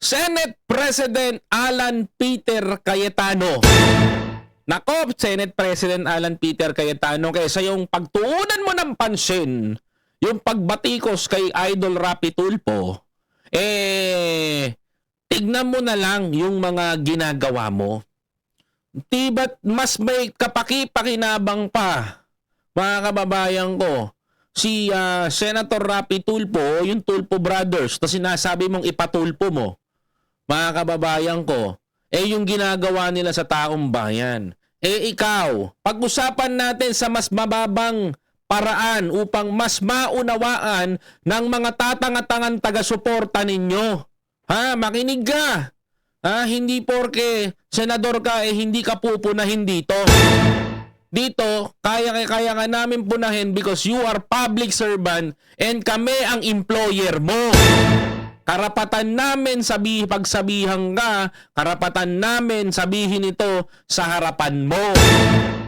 Senate President Alan Peter Cayetano. Nako, Senate President Alan Peter Cayetano, kaysa yung pagtuunan mo ng pansin, yung pagbatikos kay Idol Rapi Tulfo, tignan mo na lang yung mga ginagawa mo. Tiba't mas may kapaki-pakinabang pa, mga kababayan ko, si Senator Rapi Tulfo, yung Tulfo Brothers, na sinasabi mong ipatulpo mo, mga kababayan ko, yung ginagawa nila sa taong bayan. Ikaw, pag-usapan natin sa mas mababang paraan upang mas maunawaan ng mga tatanga-tangang taga-suporta ninyo. Makinig ka. Hindi porke senador ka, hindi ka pupunahin dito. Dito, kaya ka namin punahin because you are public servant and kami ang employer mo. Karapatan namin pagsabihan ka, karapatan namin sabihin ito sa harapan mo.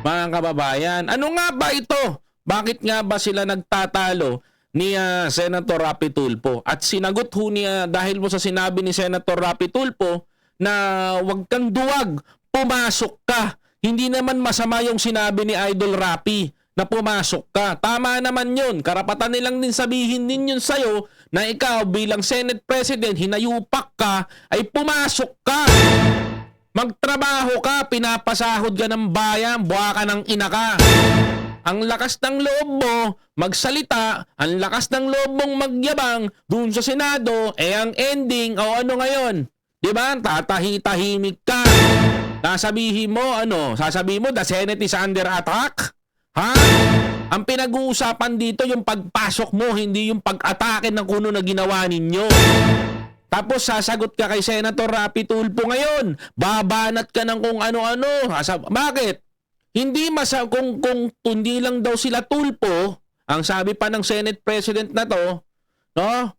Mga kababayan, ano nga ba ito? Bakit nga ba sila nagtatalo ni Senator Rapi Tulfo? At sinagot ho niya dahil mo sa sinabi ni Senator Rapi Tulfo na wag kang duwag, pumasok ka. Hindi naman masama yung sinabi ni Idol Rapi na pumasok ka. Tama naman yun. Karapatan nilang din sabihin din yun sa'yo na ikaw bilang Senate President, hinayupak ka, ay pumasok ka. Magtrabaho ka, pinapasahod ka ng bayan, buha ka ng ina ka. Ang lakas ng loob mo magsalita, ang lakas ng loob mong magyabang dun sa Senado, ang ending, ano ngayon? Diba? Tatahi-tahimik ka. Sasabihin mo, the Senate is under attack? Ang pinag-uusapan dito yung pagpasok mo, hindi yung pag-atake ng kuno na ginawa ninyo. Tapos sasagot ka kay Senator Rapi Tulfo ngayon. Babanat ka ng kung ano-ano. Bakit? Hindi kung hindi lang daw sila Tulfo, ang sabi pa ng Senate President na to, no?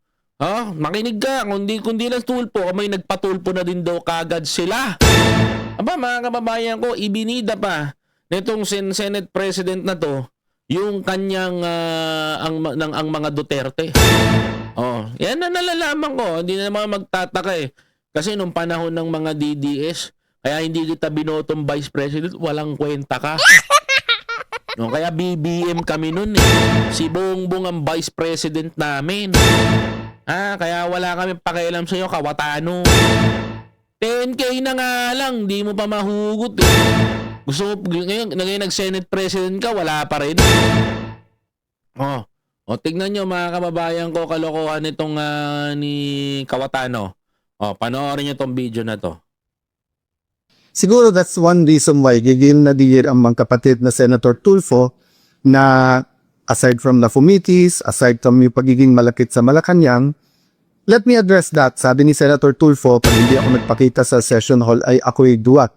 Makinig ka, kundi lang Tulfo, may nagpatulpo na din daw kagad sila. Mga kababayan ko, ibinida pa nitong Senate President na to yung kanyang ang mga Duterte. Yan na nalalaman ko, hindi na naman magtataka kasi nung panahon ng mga DDS, kaya hindi kita binotong Vice President, walang kwenta ka. Kaya BBM kami nun si Bongbong ang Vice President namin. Kaya wala kami pakialam sa'yo, kawatano. 10K na nga lang, di mo pa mahugot Gusto mo, ngayon nag-Senate President ka, wala pa rin. Tignan nyo mga kababayan ko, kalokohan nitong ni Kawatano. Panoorin nyo tong video na to. Siguro that's one reason why gigil na digil ang mga kapatid na Senator Tulfo na aside from the Fumitis, aside from yung pagiging malakit sa Malacanang, let me address that. Sabi ni Senator Tulfo, pag hindi ako nagpakita sa session hall ay ako'y duwag.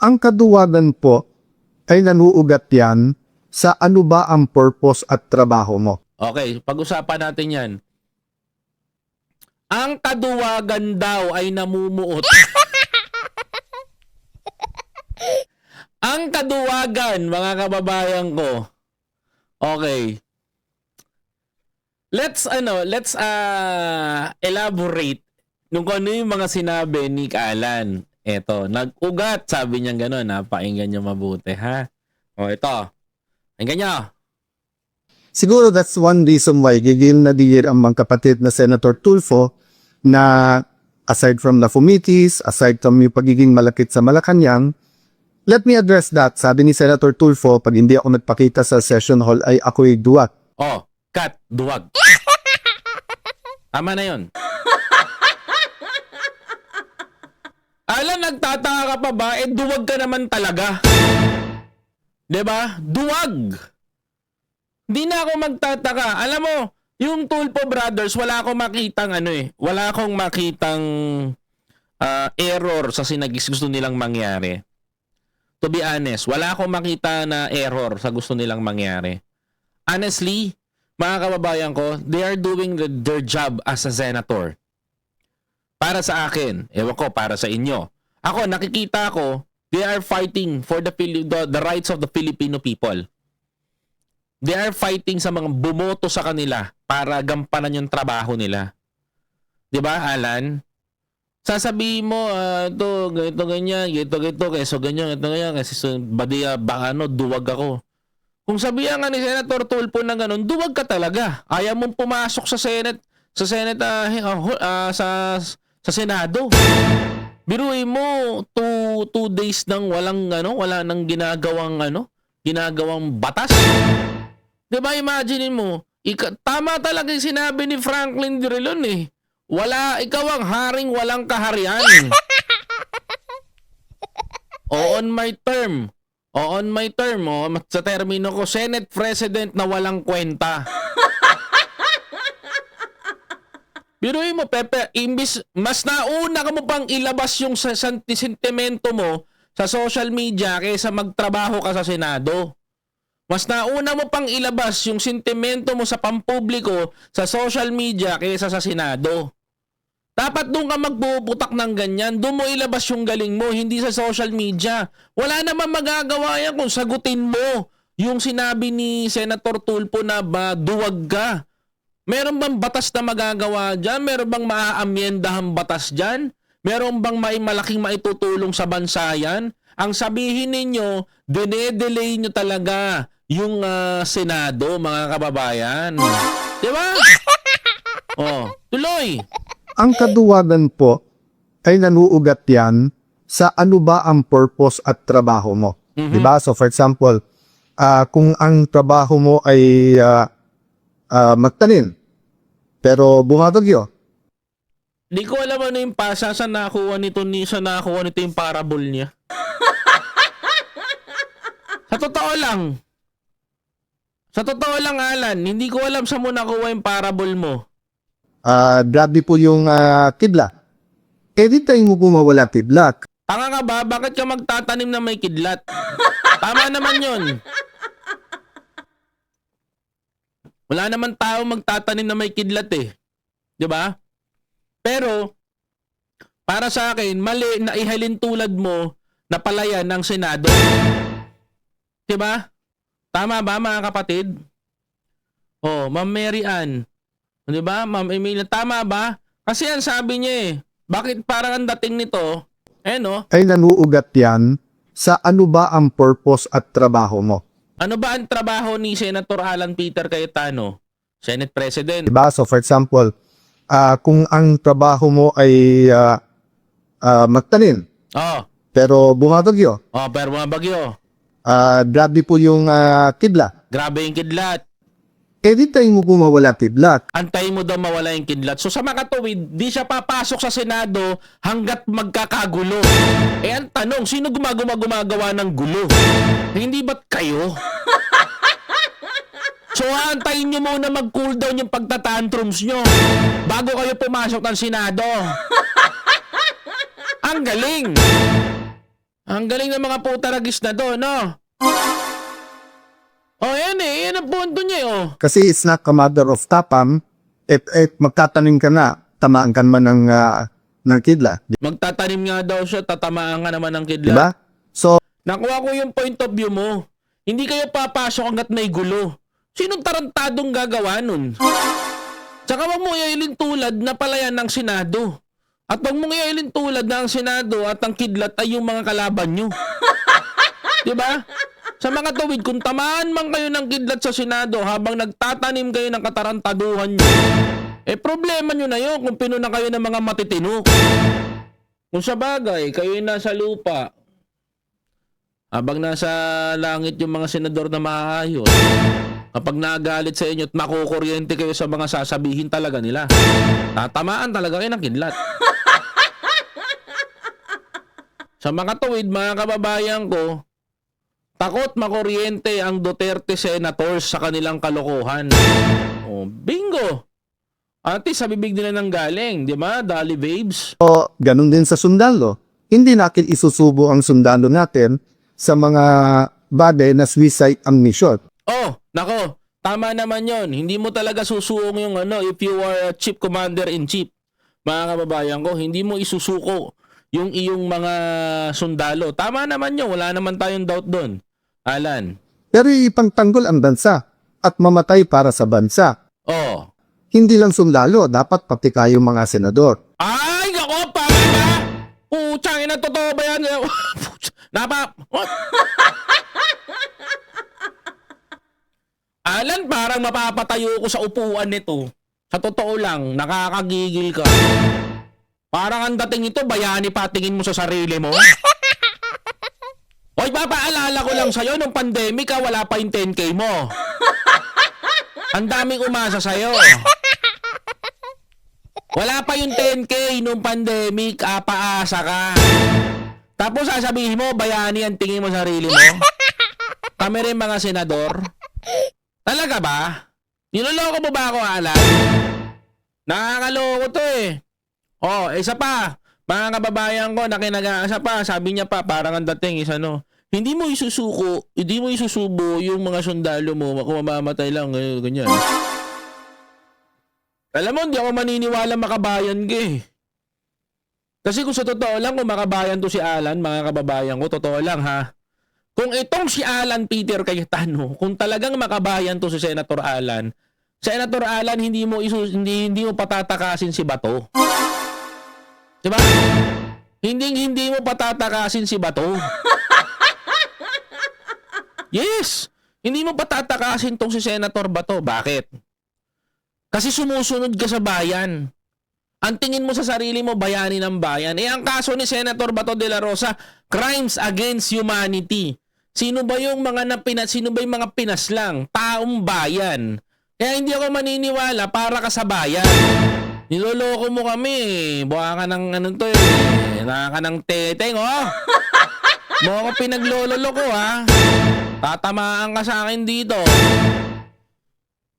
Ang kaduwagan po ay nanuugat yan sa ano ba ang purpose at trabaho mo. Okay, pag-usapan natin yan. Ang kaduwagan daw ay namumuot. Ang kaduwagan, mga kababayan ko. Okay. Let's elaborate nung ano yung mga sinabi ni Alan. Eto, nag-ugat, sabi niya gano'n, pakinggan niyo mabuti, ha? Ito. Pakinggan niyo. Siguro that's one reason why gigil na digil ang mga kapatid na Senator Tulfo na aside from the Fumitis, aside from yung pagiging malakit sa Malacanang, let me address that. Sabi ni Senator Tulfo, pag hindi ako nagpakita sa session hall ay ako'y duwag. Kat, duwag. Tama na yun. Alam, nagtataka ka pa ba? Duwag ka naman talaga. Diba? Duwag. Di na ako magtataka. Alam mo, yung Tulfo Brothers, wala akong makitang wala akong makitang error sa gusto nilang mangyari. To be honest, wala akong makita na error sa gusto nilang mangyari. Honestly, mga kababayan ko, they are doing their job as a senator. Para sa akin, ewan ko, para sa inyo. Ako, nakikita ko, they are fighting for the rights of the Filipino people. They are fighting sa mga bumoto sa kanila para gampanan yung trabaho nila. 'Di ba, Alan? sasabihin mo, ito, ganito, ganyan, ganito, keso ganyan, kasi badiya, baka duwag ako. Kung sabihan nga ni Senator Tulfo na ganun, duwag ka talaga. Ayaw mong pumasok sa Senate, sa Senado. Biruin mo, two days nang wala nang ginagawang batas. Diba, imagine mo, tama talaga yung sinabi ni Franklin D. Drilon eh. Ikaw ang haring walang kaharian. On my term, sa termino ko, Senate President na walang kwenta. Biruin mo, Pepe, mas nauna ka mo pang ilabas yung sentimento mo sa social media kaysa magtrabaho ka sa Senado. Mas nauna mo pang ilabas yung sentimento mo sa pampubliko sa social media kaysa sa Senado. Dapat doon ka magpuputak ng ganyan. Doon mo ilabas yung galing mo, hindi sa social media. Wala naman magagawa yan kung sagutin mo yung sinabi ni Senator Tulfo na duwag ka. Meron bang batas na magagawa dyan? Meron bang maaamyendahang batas dyan? Meron bang malaking maitutulong sa bansa yan? Ang sabihin ninyo, dinedelay nyo talaga yung Senado, mga kababayan. Diba? Tuloy. Ang kaduwagan po ay nanuugat yan sa ano ba ang purpose at trabaho mo. Diba? So for example, kung ang trabaho mo ay magtanim, pero bumabagyo. Di ko alam ano yung pasa sa nakuha nito yung parable niya. Sa totoo lang, Alan, hindi ko alam sa mo nakuha yung parable mo. Grabe po yung kidlat. Di tayo mo mawala kidlat. Tanga ka ba? Bakit ka magtatanim na may kidlat? Tama naman yun. Wala naman tao magtatanim na may kidlat eh. 'Di ba? Pero para sa akin, mali na ihalin tulad mo na palayan ng Senado. 'Di ba? Tama ba, mga kapatid? Ma'am Mary Ann. 'Di ba? Ma'am Emilia, tama ba? Kasi ang sabi niya eh, bakit parang ang dating nito, ay nanuugat yan sa ano ba ang purpose at trabaho mo. Ano ba ang trabaho ni Senator Alan Peter Cayetano? Senate President. Diba? So for example, kung ang trabaho mo ay magtanim, pero bumabagyo. Pero bumabagyo. Grabe po yung kidlat. Grabe yung kidlat. Di tayo mo mawala kidlat. Antayin mo daw mawala yung kidlat. So sa makatuwid, di siya papasok sa Senado hanggat magkakagulo. Ang tanong, sino gumagawa ng gulo? Hindi ba't kayo? So antayin nyo muna mag-cool down yung pagtatantrums nyo bago kayo pumasok ng Senado. Ang galing! Ang galing ng mga putaragis na doon, no? Yan ang punto niya, Kasi it's not a matter of tapam. Magtatanim ka na, tamaan ka naman ng kidlat. Magtatanim nga daw siya, tatamaan nga naman ng kidlat. Diba? So, nakuha ko yung point of view mo. Hindi kayo papasok hanggat may gulo. Sinong tarantadong gagawa nun? Tsaka wag mo iailin tulad na palayan ng Senado. At wag mo iailin tulad na ang Senado at ang kidlat ay yung mga kalaban nyo. Diba? Sa mga tuwid, kung tamaan man kayo ng kidlat sa Senado habang nagtatanim kayo ng katarantaduhan nyo, problema nyo na yun kung pinuna kayo ng mga matitino. Kung sa bagay, kayo yung nasa lupa, habang nasa langit yung mga senador na maayos, kapag nagalit sa inyo at makukuryente kayo sa mga sasabihin talaga nila, tatamaan talaga kayo ng kidlat. Sa mga tuwid, mga kababayan ko, takot makuryente ang Duterte senators sa kanilang kalokohan. Bingo! Ate, sa bibig nila nang galing, di ba? Dali babes. ganun din sa sundalo. Hindi natin isusubo ang sundalo natin sa mga bagay na suicide ang mission. Nako, tama naman yon. Hindi mo talaga susuong yung if you are a chief commander-in-chief. Mga kababayan ko, hindi mo isusuko yung iyong mga sundalo. Tama naman yun, wala naman tayong doubt doon. Alan. Pero ipangtanggol ang bansa at mamatay para sa bansa. Oo. Hindi lang sundalo, dapat pati kayong mga senador. Ay, ako, para Putsang ina, totoo ba yan? What? Alan, parang mapapatayo ko sa upuan nito. Sa totoo lang, nakakagigil ka. Parang ang dating ito, bayani patingin mo sa sarili mo. Hoy, papaalala ko lang sa'yo, nung pandemic wala pa yung 10K mo. Ang daming umasa sa'yo. Wala pa yung 10K nung pandemic, paasa ka. Tapos sasabihin mo, bayani ang tingin mo sa sarili mo. Kami rin mga senador. Talaga ba? Niloloko mo ba ako, Alan? Nakakaloko to eh. Oh, isa pa. Mga kababayan ko, nakinag-aasa pa. Sabi niya pa, parang ang dating is ano. Hindi mo isusubo yung mga sundalo mo kung mamamatay lang, ganyan. Alam mo, hindi ako maniniwala makabayan ka eh. Kasi kung sa totoo lang, kung makabayan to si Alan, mga kababayan ko, totoo lang ha. Kung itong si Alan Peter Cayetano, kung talagang makabayan to si Senator Alan, hindi mo patatakasin si Bato. Diba? Hindi mo patatakasin si Bato. Yes! Hindi mo patatakasin tong si Senator Bato. Bakit? Kasi sumusunod ka sa bayan. Ang tingin mo sa sarili mo, bayani ng bayan. Ang kaso ni Senator Bato de la Rosa, crimes against humanity. Sino ba yung mga pinaslang? Taong bayan. Kaya hindi ako maniniwala para ka sa bayan. Niloloko mo kami. Buha ka ng naka ng teteng, oh. Mo ako pinaglololo ko, ha. Tatamaan ka sa akin dito.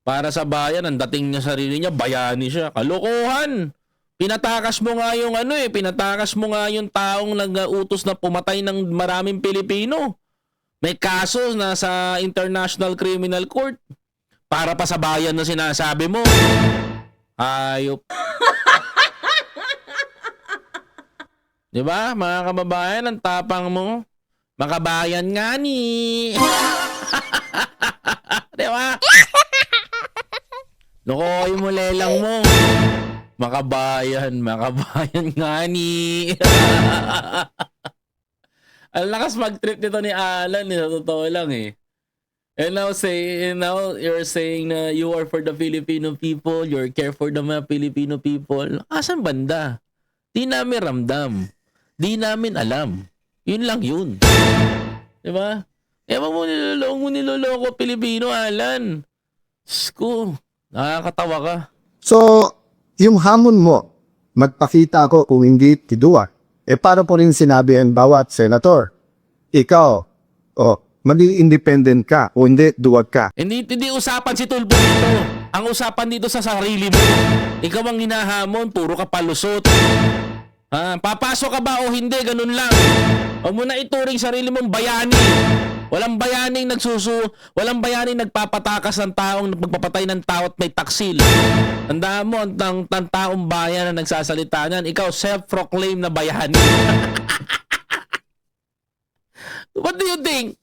Para sa bayan, ang dating niya sarili niya, bayani siya. Kalokohan. Pinatakas mo nga yung taong nag-utos na pumatay ng maraming Pilipino. May kaso na sa International Criminal Court. Para pa sa bayan na sinasabi mo. Ayop. Diba, mga kababayan, ang tapang mo. Makabayan nga ni. Diba? Lokoy mo lelang mo. Makabayan nga ni. Ang lakas mag-trip nito ni Alan, sa totoo lang eh. And now you're saying na you are for the Filipino people, you're care for the mga Filipino people. Asan banda? Di namin ramdam. Di namin alam. Yun lang yun. Diba? Ewan mo niloloko Pilipino, Alan. Sko, nakakatawa ka. So, yung hamon mo, magpakita ako kung hindi tiduwa. Para po rin sinabi ang bawat senator, ikaw, maging independent ka o hindi, duwag ka. Hindi usapan si Tulfo dito. Ang usapan dito sa sarili mo. Ikaw ang hinahamon, puro ka palusot. Papasok ka ba o hindi, ganun lang. Huwag mo na ituring sarili mong bayani. Walang bayaning nagpapatakas ng taong magpapatay ng tao at may taksil. Tandaan mo, ang taong bayan na nagsasalita niyan, ikaw self-proclaim na bayani. What do you think?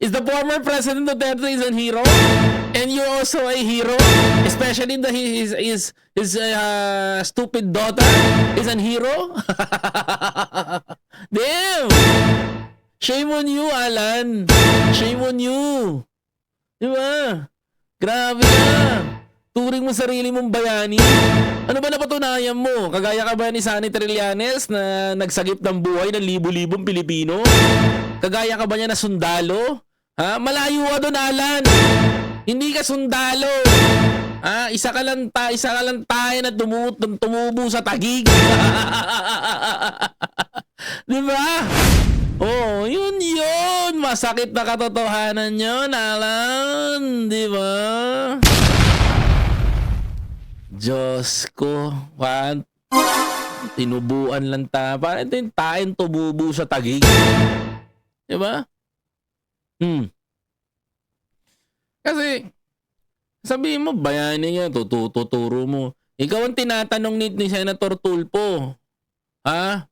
Is the former President Duterte is a hero? And you're also a hero? Especially his stupid daughter is a hero? Damn! Shame on you, Alan. Shame on you. Diba? Grabe na. Turing mo sarili mong bayani. Ano ba napatunayan mo? Kagaya ka ba ni Sunny Trillanes na nagsagip ng buhay ng libu-libong Pilipino? Kagaya ka ba niya na sundalo? Malayo ka doon, Alan. Hindi ka sundalo. Isa ka lang tayo na tumubo sa tagig. Diba? Oh, yun. Masakit na katotohanan yun, Alan. Diba? Diyos ko. Tinubuan lang tayo. Parang ito yung tayong tumubo sa tagig. Diba? Kasi, sabihin mo, bayani nga, tuturo mo. Ikaw ang tinatanong ni Senator Tulfo.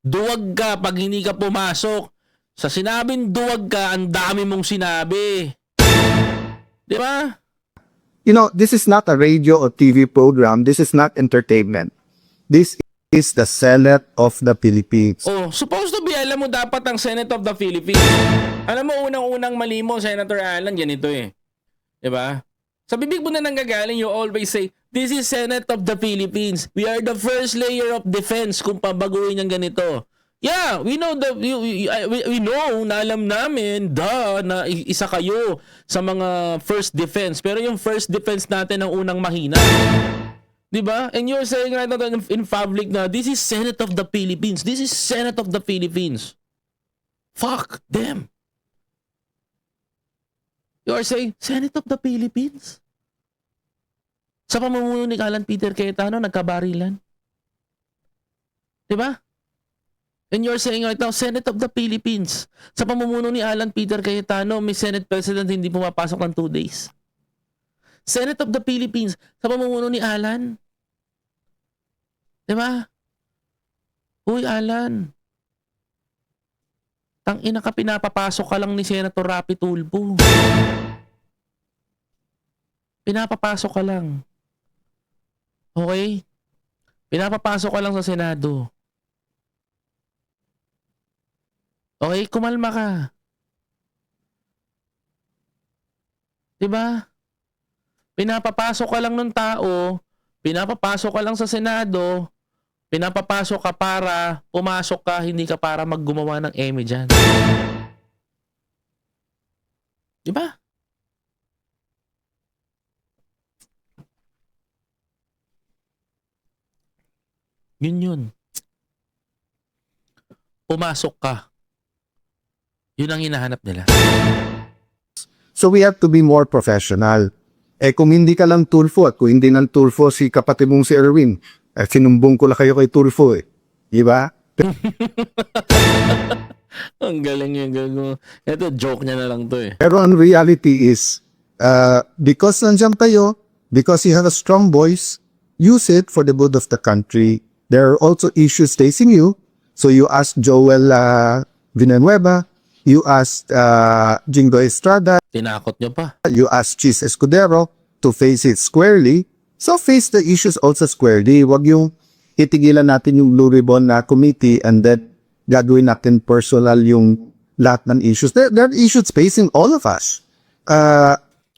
Duwag ka pag hindi ka pumasok. Sa sinabing duwag ka, ang dami mong sinabi. Di ba? You know, this is not a radio or TV program. This is not entertainment. This is the Senate of the Philippines. Oh, supposed to be, alam mo dapat ang Senate of the Philippines. Alam mo, unang-unang mali mo, Senator Alan, ganito eh. Diba? Sa bibig mo na nanggagaling, you always say, this is Senate of the Philippines. We are the first layer of defense kung pabaguhin yung ganito. Yeah, we know we know na alam namin na isa kayo sa mga first defense. Pero yung first defense natin ang unang mahina. Diba? And you're saying right now in public na this is Senate of the Philippines. This is Senate of the Philippines. Fuck them. You are saying Senate of the Philippines? Sa pamumuno ni Alan Peter Cayetano, nagkabarilan. Diba? And you're saying right now, Senate of the Philippines. Sa pamumuno ni Alan Peter Cayetano, may Senate President hindi pumapasok ng 2 days. Senate of the Philippines. Sa pamumuno ni Alan. Diba? Uy, Alan. Tangina ka, pinapapasok ka lang ni Senator Rapi Tulfo. Pinapapasok ka lang. Okay? Pinapapasok ka lang sa Senado. Okay, kumalma ka. Diba? Pinapapasok ka lang ng tao, pinapapasok ka lang sa Senado, pinapapasok ka para pumasok ka, hindi ka para maggumawa ng eme dyan. Diba? Yun. Pumasok ka. Yun ang hinahanap nila. So we have to be more professional. Kung hindi ka lang Tulfo at kung hindi ng Tulfo si kapatid mong si Erwin, sinumbong ko lang kayo kay Tulfo eh. Diba? Ang galing yung gago. Ito, joke niya na lang to eh. Pero ang reality is, because nandiyan kayo, because you have a strong voice, use it for the good of the country. There are also issues facing you. So you ask Joel Villanueva, you ask Jingo Estrada, Tinakot niyo pa. you ask Chis Escudero to face it squarely. So face the issues also squarely. Wag yung itigilan natin yung Blue Ribbon na committee and then gagawin natin personal yung lahat ng issues. There are issues facing all of us.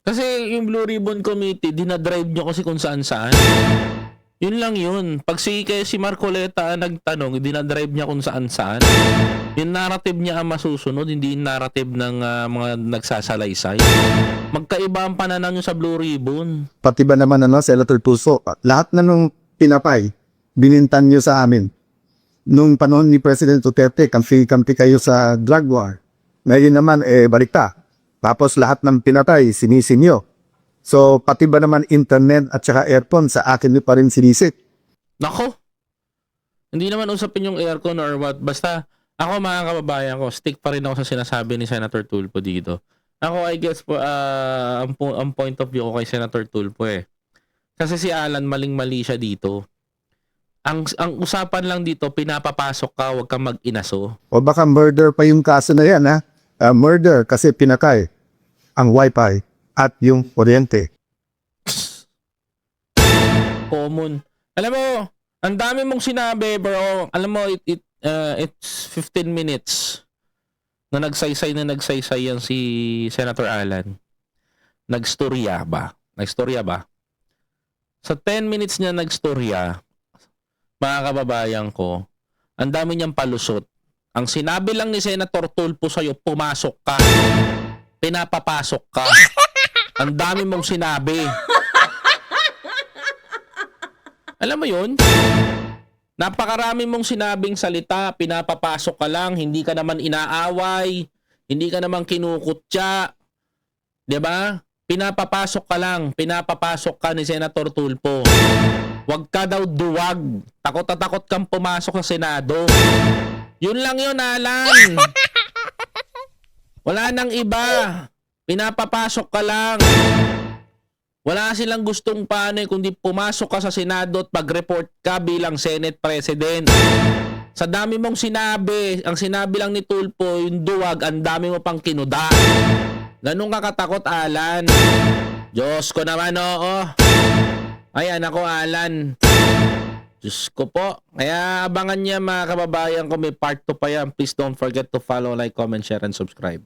Kasi yung Blue Ribbon Committee, dinadrive nyo kasi kung saan-saan. Yun lang yun. Pag si Marcoleta nagtanong, dinadrive niya kung saan-saan. Yung narrative niya ang masusunod, hindi yung narrative ng mga nagsasalaysay. Magkaiba ang pananaw nyo sa Blue Ribbon. Pati ba naman Senator Tulfo, lahat na nung pinapay, binintan nyo sa amin. Nung panahon ni President Duterte, kampi kayo sa drug war. Ngayon naman, balikta. Tapos lahat ng pinatay, sinisin nyo. So, pati ba naman internet at saka aircon, sa akin nyo pa rin sinisik. Nako. Hindi naman usapin yung aircon or what. Basta, ako mga kababayan ko, stick pa rin ako sa sinasabi ni Senator Tulfo dito. Ako, I guess po, ang point of view ko kay Senator Tulfo eh. Kasi si Alan, maling-mali siya dito. Ang usapan lang dito, pinapapasok ka, huwag kang mag-inaso. O baka murder pa yung kaso na yan, ha? Murder kasi pinakay ang wifi at yung kuryente. Common. Alam mo, ang dami mong sinabi, bro. Alam mo, it's 15 minutes na nagsaysay yan si Senator Alan. Nagstorya ba? Sa 10 minutes niya nagstorya, mga kababayan ko, ang dami niyang palusot. Ang sinabi lang ni Senator Tulfo sa'yo, pumasok ka. Pinapapasok ka. Ang dami mong sinabi. Alam mo yun? Napakarami mong sinabing salita, pinapapasok ka lang, hindi ka naman inaaway, hindi ka naman kinukutya. 'Di ba? Pinapapasok ka lang, pinapapasok ka ni Senator Tulfo. Huwag ka daw duwag. Takot na takot kang pumasok sa Senado. Yun lang yun, Alan. Wala nang iba. Pinapapasok ka lang. Wala silang gustong paano kundi pumasok ka sa Senado at mag-report ka bilang Senate President. Sa dami mong sinabi, ang sinabi lang ni Tulfo, yung duwag, ang dami mo pang kinuda. Ganun ka katakot, Alan. Diyos ko naman, oo. Ayan ako, Alan. Diyos ko po. Kaya abangan niya mga kababayan ko, may part 2 pa yan. Please don't forget to follow, like, comment, share, and subscribe.